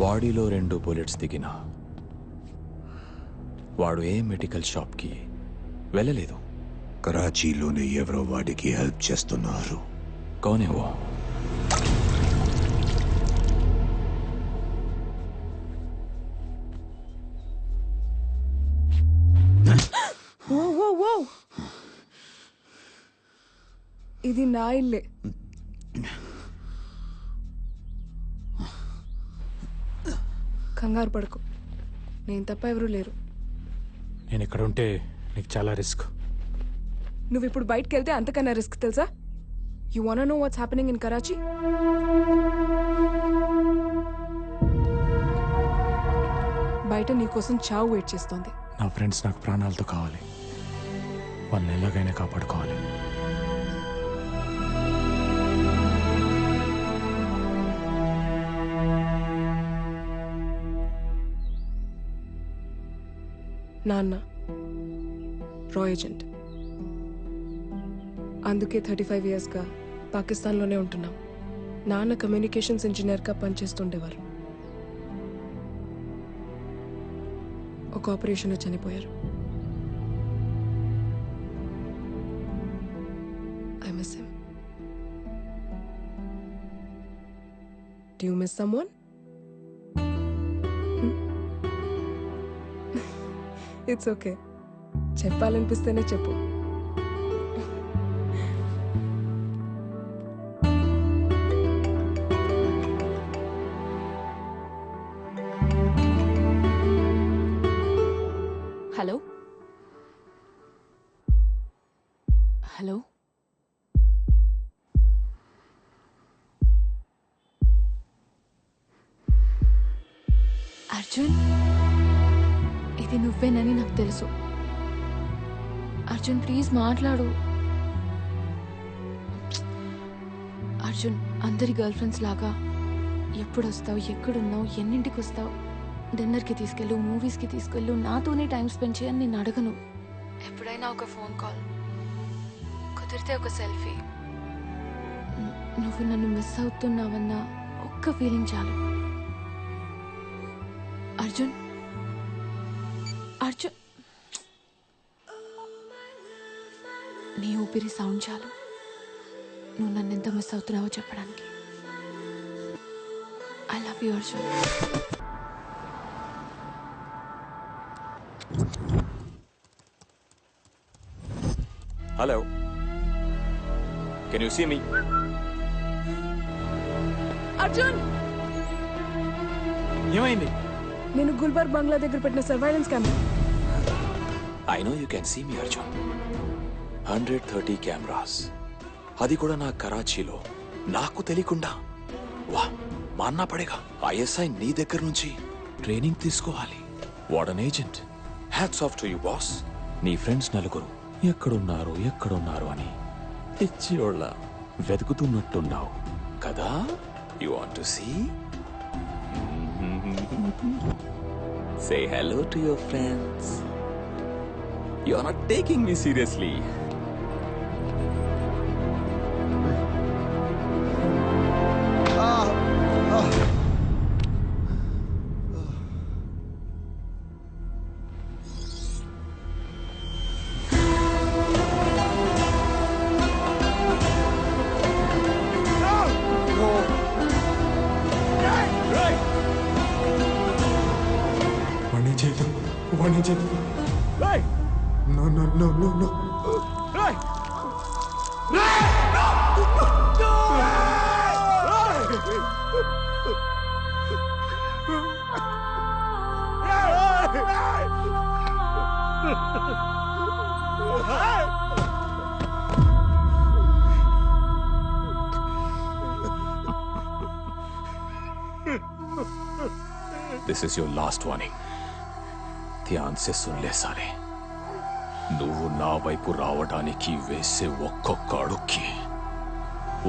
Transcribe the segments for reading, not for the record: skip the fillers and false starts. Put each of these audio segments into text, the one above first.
బాడీలో 2 బుల్లెట్స్ దిగినా వాడు ఏ మెడికల్ షాప్కి వెళ్ళలేదు. కరాచీలోనే ఎవరో వాడికి హెల్ప్ చేస్తున్నారు. కౌనేవో ఇది నా ఇల్లే. కంగారు పడుకో, నేను తప్ప ఎవరూ లేరు. నేను ఇక్కడ ఉంటే నీకు చాలా రిస్క్. నువ్వు ఇప్పుడు బయటకు వెళ్తే అంతకన్నా రిస్క్ తెలుసా? You want know what's happening in Karachi? బయట నీకోసం చావు వెయిట్ చేస్తోంది. నా ఫ్రెండ్స్ నాకు ప్రాణాలతో కావాలి, వాళ్ళని ఎలాగైనా కాపాడుకోవాలి. నాన్న రా ఏజెంట్, అందుకే 35 ఇయర్స్గా పాకిస్తాన్లోనే ఉంటున్నాం. నాన్న కమ్యూనికేషన్స్ ఇంజనీర్గా పనిచేస్తుండేవారు. ఒక ఆపరేషన్లో చనిపోయారు. I miss him. Do you miss someone? It's okay, చెప్పాలనిపిస్తేనే చెప్పు. హలో హలో, అర్జున్, ఇది నువ్వేనని నాకు తెలుసు. అర్జున్ ప్లీజ్ మాట్లాడు. అర్జున్, అందరి గర్ల్ ఫ్రెండ్స్ లాగా ఎప్పుడు వస్తావు, ఎక్కడున్నావు, ఎన్నింటికి వస్తావు, డిన్నర్కి తీసుకెళ్ళు, మూవీస్కి తీసుకెళ్ళు, నాతోనే టైం స్పెండ్ చేయని నేను అడగను. ఎప్పుడైనా ఒక ఫోన్ కాల్, కుదిరితే ఒక సెల్ఫీ. నువ్వు నన్ను మిస్ అవుతున్నావన్న ఒక్క ఫీలింగ్ చాలు. అర్జున్, అర్జున్, నీ ఊపిరి సౌండ్ చాలు నువ్వు నన్ను ఎంత మిస్ అవుతున్నావో చెప్పడానికి. I love you Arjun. Hello, can you see me? Arjun, ఏమైంది? నేను గుల్బర్గ్ బంగ్లా దగ్గర పెట్టిన surveillance camera. I know you can see me Arjun. 130 cameras, అది కూడా నా కరాచీలో, నాకు తెలియకుండా. వా, మాన్నా పడేగా. ఐఎస్ఐ నీ దగ్గర నుంచి ట్రైనింగ్ తీసుకోవాలి. What an agent. Hats off to you boss. నీ ఫ్రెండ్స్ నలుగురు ఎక్కడున్నారు అని పిచ్చియోళ్ళ వెతుకుతున్నట్టున్నావు కదా. You want to see? Say hello to your friends. You are not taking me seriously. వాణ్ణి చేద్దాం. No, no, no, no, no. This is your last warning. ध्यान से सुन ले साले. నువ్వు నా వైపు రావడానికి వేసే ఒక్కొక్క అడుక్కి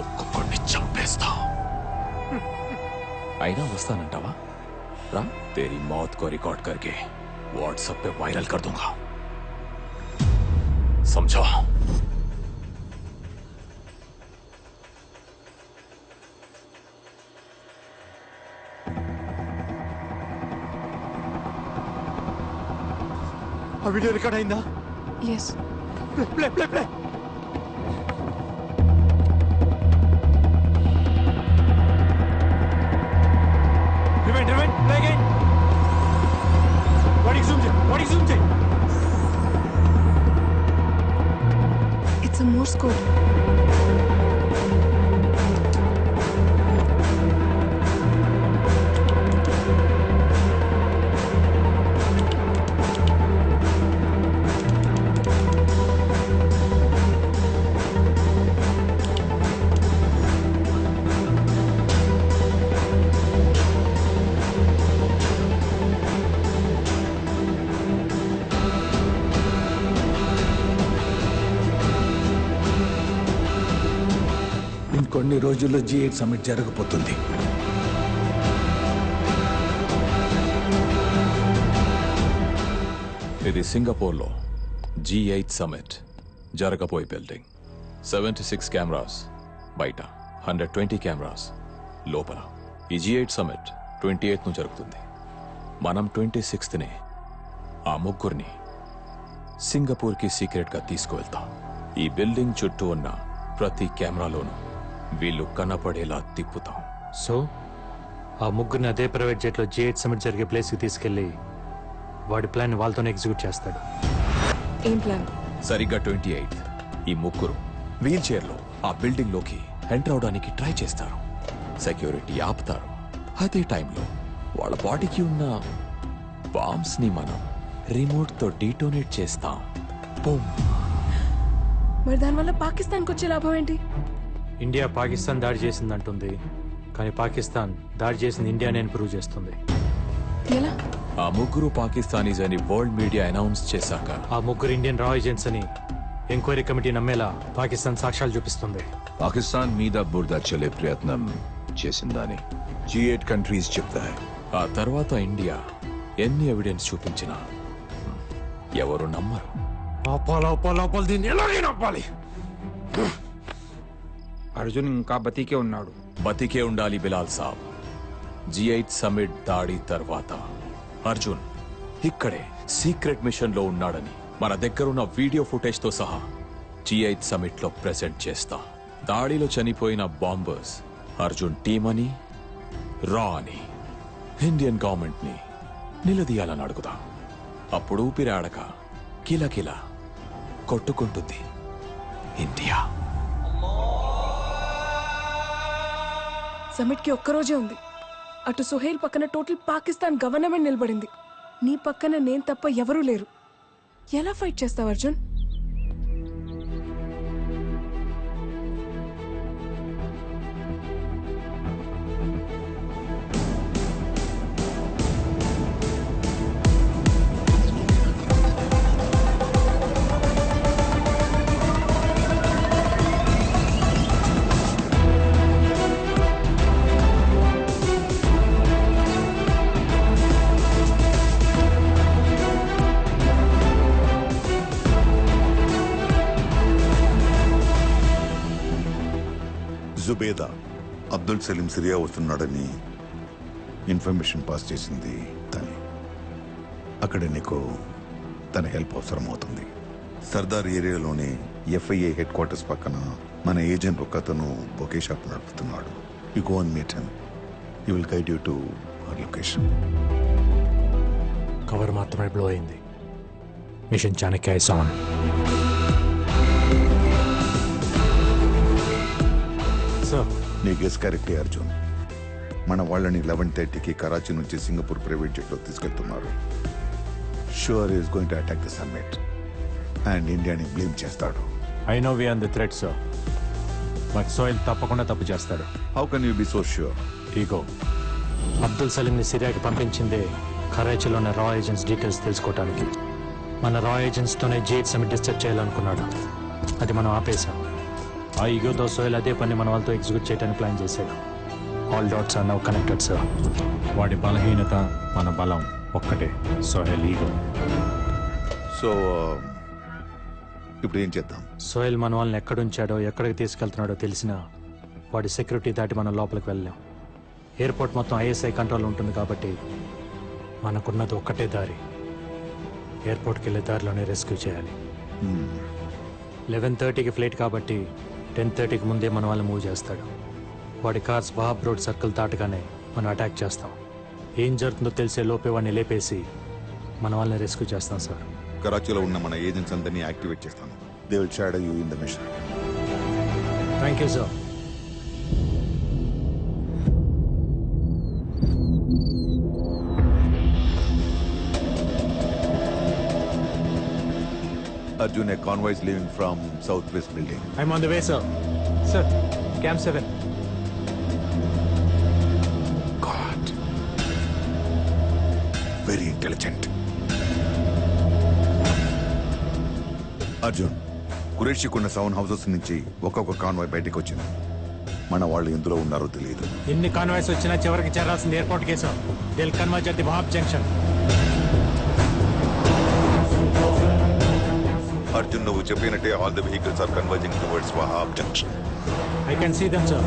ఒక్కొక్కడిని చంపేస్తా. అయినా వస్తానంటావా? రా, तेरी मौत को रिकॉर्ड करके व्हाट्सएप पे वायरल कर दूंगा. समझो? ఆ వీడియో రికార్డ్ అయిందా? Yes. Play play play. Rewind rewind play again. వాడికి జూమ్ చేయి, వాడికి జూమ్ చేయి. It's a Morse code. ఇంకొన్ని రోజుల్లో G8 సమిట్ జరగబోతుంది. ఇది సింగపూర్లో G8 సమిట్ జరగబోయే బిల్డింగ్. 76 కెమెరాస్ బయట, 120 కెమెరాస్ లోపల. ఈ G8 సమిట్ 28ను జరుగుతుంది. మనం 26నే ఆ ముగ్గురిని సింగపూర్కి సీక్రెట్గా తీసుకువెళ్తాం. ఈ బిల్డింగ్ చుట్టూ ఉన్న ప్రతి కెమెరాలోనూ వీళ్ళు కనపడేలా తిప్పుతాం. సో ఆ ముగ్గురిని అదే ప్రైవేట్ జెట్లో G8 సమిట్ జరిగే ప్లేస్కి తీసుకెళ్ళి వాడి ప్లాన్ వాళ్ళతోనే ఎగ్జిక్యూట్ చేస్తాడు. ఏం ప్లాన్? సరిగ్గా 28 ఈ ముగ్గురు వీల్ చైర్లో ఆ బిల్డింగ్ లోకి ఎంటర్ అవడానికి ట్రై చేస్తారు. సెక్యూరిటీ ఆపుతారు. అదే టైంలో వాళ్ళ బాడీకి ఉన్న బాంబ్స్ ని మనం రిమోట్ తో డీటోనేట్ చేస్తాం. బూమ్. మరి దానివల్ల పాకిస్తాన్కి వచ్చే లాభం ఏంటి? ఇండియా పాకిస్తాన్ దాడి చేసిందంటుంది, కానీ పాకిస్తాన్ దాడి చేసింది ఇండియానే అని ప్రూవ్ చేస్తుంది. ఎలా? ఆ ముగ్గురు పాకిస్తానీస్ అని వరల్డ్ మీడియా అనౌన్స్ చేశాక ఆ ముగ్గురు ఇండియన్ రా ఏజెంట్స్ అని ఎంక్వైరీ కమిటీ నమ్మేలా పాకిస్తాన్ సాక్ష్యాలు చూపిస్తుంది. పాకిస్తాన్ మీద బురద చల్లే ప్రయత్నం చేసిందని G8 కంట్రీస్ చెప్తాయి. ఆ తర్వాత ఇండియా ఎన్ని ఎవిడెన్స్ చూపించినా ఎవరు నమ్మరు. ఆపాలి దీన్ని ఎలాగైనా ఆపాలి. అర్జున్ ఇంకా బతికే ఉన్నాడు. బతికే ఉండాలి బిలాల్ సాబ్. G8 సమిట్ దాడి తర్వాత అర్జున్ ఇక్కడే సీక్రెట్ మిషన్ లో ఉన్నాడని మన దగ్గరున్న వీడియో ఫుటేజ్ తో సహా G8 సమిట్ లో ప్రెజెంట్ చేస్తా. దాడిలో చనిపోయిన బాంబర్స్ అర్జున్ టీమ్ అని, రా అని ఇండియన్ గవర్నమెంట్ ని నిలదీయాలని అడుగుదా. అప్పుడు ఊపిరాడక కిలకిల కొట్టుకుంటుంది ఇండియా. సమిట్కి ఒక్కరోజే ఉంది. అటు సుహేల్ పక్కన టోటల్ పాకిస్తాన్ గవర్నమెంట్ నిలబడింది. నీ పక్కన నేను తప్ప ఎవరూ లేరు. ఎలా ఫైట్ చేస్తావు అర్జున్? జుబేదా అబ్దుల్ సలీం సిరియా వస్తున్నాడని ఇన్ఫర్మేషన్ పాస్ చేసింది తనే. అక్కడ నీకు తన హెల్ప్ అవసరం అవుతుంది. సర్దార్ ఏరియాలోని FIA హెడ్ క్వార్టర్స్ పక్కన మన ఏజెంట్ ఒక అతను బొకే షాప్ నడుపుతున్నాడు. You go and meet him. He will guide you to our location. Cover మాత్రమే బ్లో అయింది. Mission Chanakya is on. నీ గెస్ కరెక్టే అర్జున్. మన వాళ్ళని 11:30కి కరాచీ నుంచి సింగపూర్ ప్రైవేట్ జెట్లో తీసుకెళ్తున్నారు. Sure is going to attack the summit and ఇండియాని బ్లేమ్ చేస్తాడు. I know we are the threat sir, but Sohail తప్పకుండా తప్పు చేస్తాడు. How can you be so sure? Ego. Abdul సలీంని సిరియాకి పంపించిందే కరాచీలోని రా ఏజెంట్స్ డీటెయిల్స్ తెలుసుకోవడానికి. మన రా ఏజెంట్స్తోనే G8 సమిట్ డిస్టర్బ్ చేయాలనుకున్నాడు. అది మనం ఆపేశాం. ఆ ఈగోతో సోహెల్ అదే పని మన వాళ్ళతో ఎగ్జిక్యూట్ చేయడానికి ప్లాన్ చేశాడు. All dots are now connected sir. వాడి బలహీనత మన బలం ఒక్కటే, సోహెల్ ఈగో. సో ఇప్పుడు ఏం చేద్దాం? సోహెల్ మన వాళ్ళని ఎక్కడుంచాడో ఎక్కడికి తీసుకెళ్తున్నాడో తెలిసినా వాడి సెక్యూరిటీ దాటి మనం లోపలికి వెళ్ళలేం. ఎయిర్పోర్ట్ మొత్తం ISI కంట్రోల్ ఉంటుంది కాబట్టి మనకున్నది ఒక్కటే దారి, ఎయిర్పోర్ట్కి వెళ్ళే దారిలోనే రెస్క్యూ చేయాలి. 11:30కి ఫ్లైట్ కాబట్టి 10:30కి ముందే మన వాళ్ళని మూవ్ చేస్తాడు. వాడి కార్స్ వహాబ్ రోడ్ సర్కిల్ దాటగానే మనం అటాక్ చేస్తాం. ఏం జరుగుతుందో తెలిసే లోపే వాడిని లేపేసి మన వాళ్ళని రెస్క్యూ చేస్తాం సార్. కరాచీలో ఉన్న మన ఏజెంట్స్ అందరినీ యాక్టివేట్ చేస్తాను. They will shadow you in the mission. Thank you sir. Arjun, a convoy is leaving from Southwest building. I'm on the way, sir. Sir, Camp 7. God. Very intelligent. Arjun, కురేషికున్న 7 houses నుంచి ఒక్కొక్క convoy బయటకు వచ్చింది. మన వాళ్ళు ఎందులో ఉన్నారో తెలియదు. ఎన్ని కాన్వాయ్స్ వచ్చినా చివరికి చేరాల్సింది ఎయిర్పోర్ట్ కే sir. They'll converge at the Wahab junction. Arjun, నువ్వు చెప్పినట్టే all the vehicles are converging towards Wahab junction. I can see them, sir.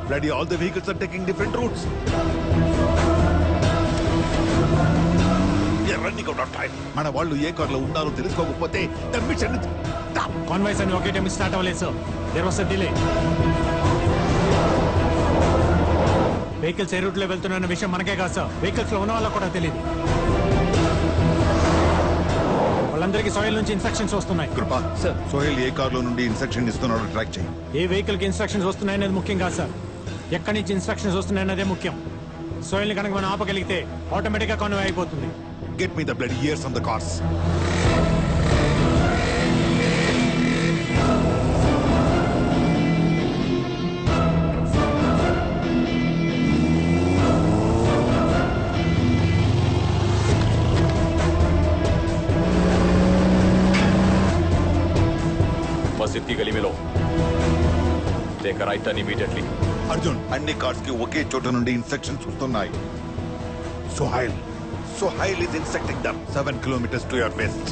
Bloody, all the vehicles are taking different routes. We are running out of time. మన వాళ్ళు ఏ కార్లో ఉన్నారో తెలుసుకోకపోతే the mission is done. Convoys and ఒకే time start అవ్వలేదు sir. There was a delay. Vehicles ఏ రూట్లో వెళ్తున్న విషయం మనకే కాదు సార్. వెహికల్స్ లో ఉన్న వాళ్ళకు కూడా తెలియదు. వాళ్ళందరికీ సోహెల్ నుంచి ఇన్స్ట్రక్షన్స్ వస్తున్నాయి. కృపా సార్, సోహెల్ ఏ కార్లో నుండి ఇన్స్ట్రక్షన్ ఇస్తున్నాడో ట్రాక్ చేయి. ఏ వెహికల్ కి ఇన్స్ట్రక్షన్స్ వస్తున్నాయనేది ముఖ్యం కాదు సార్. ఎక్కడి నుంచి ఇన్స్ట్రక్షన్స్ వస్తున్నాయన్నదే ముఖ్యం. సోహెల్ ని కనుక మనం ఆపగలిగితే ఆటోమేటిక్ గా కాన్వాయ్ అయిపోతుంది. Get me the bloody ears on the cars. मस्जिद की गली में लो. Take a right turn immediately. Arjun, అన్ని కార్స్ కి ఒకే చోట నుండి ఇన్స్ట్రక్షన్స్ వస్తున్నాయి. Sohail is insecting them 7 kilometers to your west.